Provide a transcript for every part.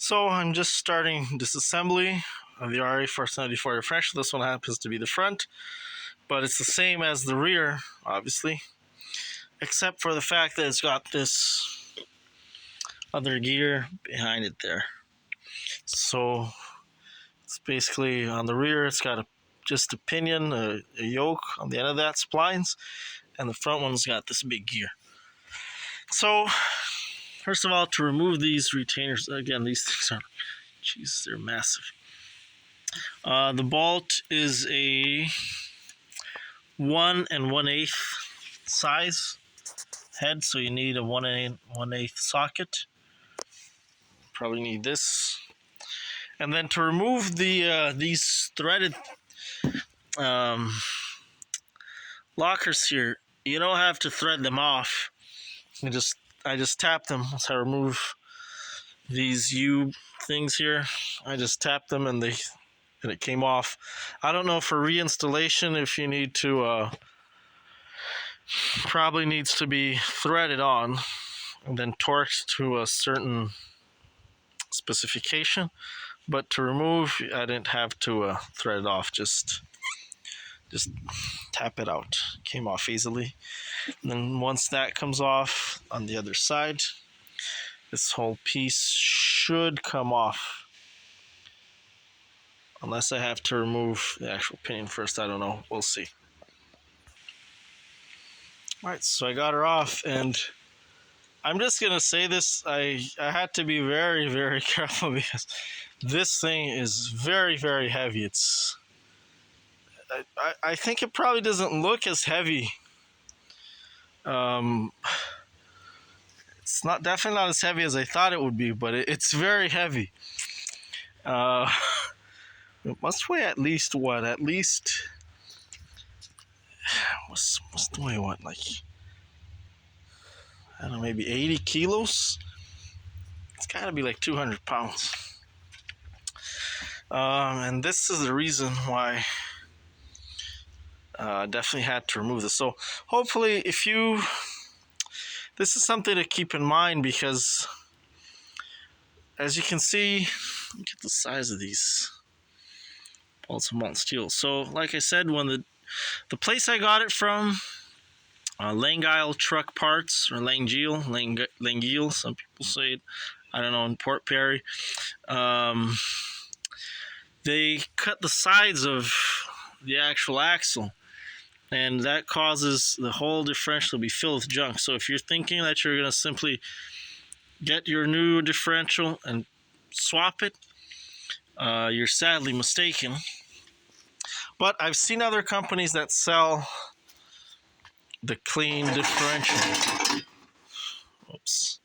So I'm just starting disassembly of the RA474 differential. This one happens to be the front, but it's the same as the rear, obviously, except for the fact that it's got this other gear behind it there. So it's basically on the rear, it's got just a pinion, a yoke on the end of that, splines, and the front one's got this big gear. So first of all, to remove these retainers, again, these things are, jeez, they're massive. The bolt is a 1 1/8 size head, so you need a 1 1/8 socket. Probably need this. And then to remove the these threaded lockers here, you don't have to thread them off. I just tap them once I remove these U things here. I just tapped them and it came off. I don't know for reinstallation if you need to probably needs to be threaded on and then torqued to a certain specification, but to remove I didn't have to thread it off, just tap it out. It came off easily. And then once that comes off on the other side, this whole piece should come off, unless I have to remove the actual pinion first. I don't know, we'll see. Alright, so I got her off, and I'm just gonna say this, I had to be very, very careful because this thing is very, very heavy. I think it probably doesn't look as heavy. It's definitely not as heavy as I thought it would be, but it's very heavy. It must weigh at least what? At least must weigh what? Like, I don't know, maybe 80 kilos. It's got to be like 200 pounds. And this is the reason why I definitely had to remove this. So hopefully, this is something to keep in mind, because as you can see, look at the size of these bolts of molten steel. So like I said, when the place I got it from, Langile Truck Parts, or Langile, some people say it, I don't know, in Port Perry, they cut the sides of the actual axle, and that causes the whole differential to be filled with junk. So if you're thinking that you're going to simply get your new differential and swap it, you're sadly mistaken. But I've seen other companies that sell the clean differential. Oops.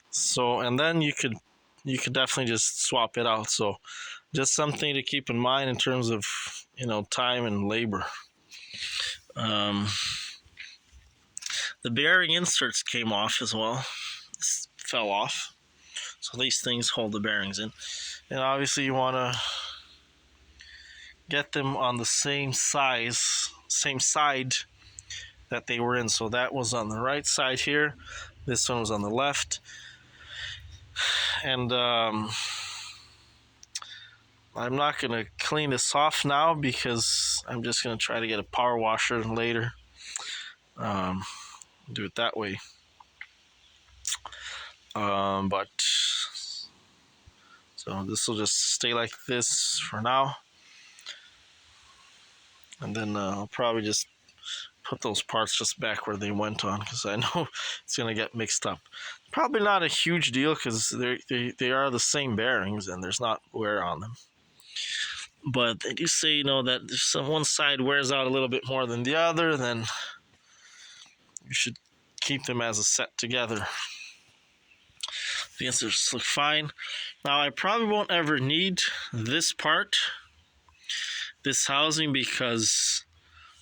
So, and then you could definitely just swap it out. So just something to keep in mind in terms of, time and labor. The bearing inserts came off as well. This fell off. So these things hold the bearings in. And obviously you want to get them on the same side that they were in. So that was on the right side here. This one was on the left. And I'm not going to clean this off now, because I'm just going to try to get a power washer later. Do it that way. But so this will just stay like this for now. And then I'll probably just put those parts just back where they went on, because I know it's going to get mixed up. Probably not a huge deal, because they are the same bearings and there's not wear on them. But they do say, that if one side wears out a little bit more than the other, then you should keep them as a set together. The inserts look fine. Now, I probably won't ever need this part, this housing, because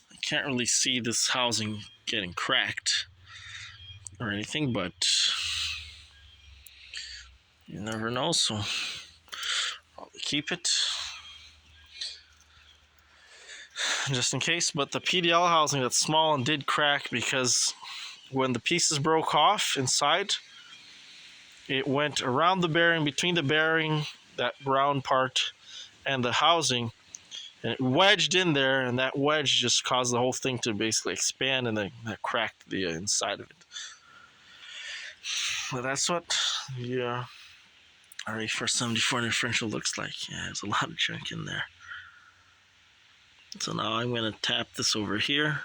I can't really see this housing getting cracked or anything, but you never know, so I'll keep it just in case. But the PDL housing, that's small and did crack, because when the pieces broke off inside, it went around the bearing, between the bearing, that round part, and the housing, and it wedged in there, and that wedge just caused the whole thing to basically expand, and then that cracked the inside of it. But that's what the RA474 differential looks like. Yeah, there's a lot of junk in there. So now I'm going to tap this over here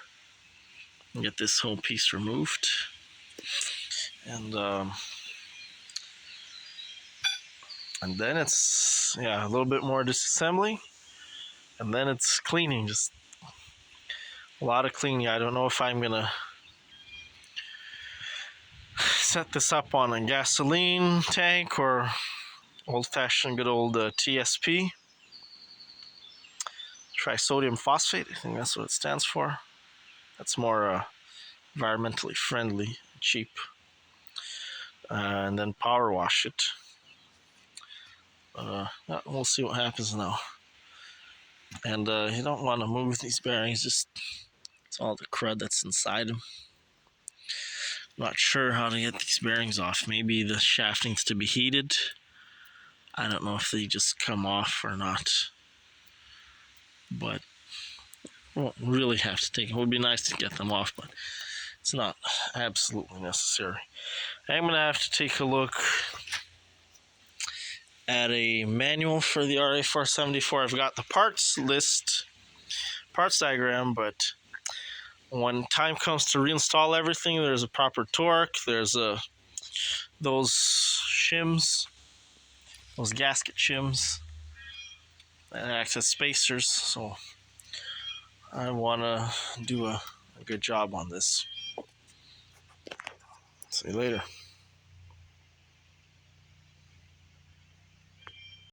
and get this whole piece removed. And then it's, yeah, a little bit more disassembly. And then it's cleaning, just a lot of cleaning. I don't know if I'm going to set this up on a gasoline tank or old-fashioned good old TSP. Trisodium phosphate, I think that's what it stands for. That's more environmentally friendly, cheap. And then power wash it. We'll see what happens now. And you don't want to move these bearings, just it's all the crud that's inside them. Not sure how to get these bearings off. Maybe the shaft needs to be heated. I don't know if they just come off or not. But won't really have to take it. It would be nice to get them off, but it's not absolutely necessary. I'm going to have to take a look at a manual for the RA474. I've got the parts list, parts diagram, but when time comes to reinstall everything, there's a proper torque, there's those shims, those gasket shims, and access spacers, so I want to do a good job on this. See you later.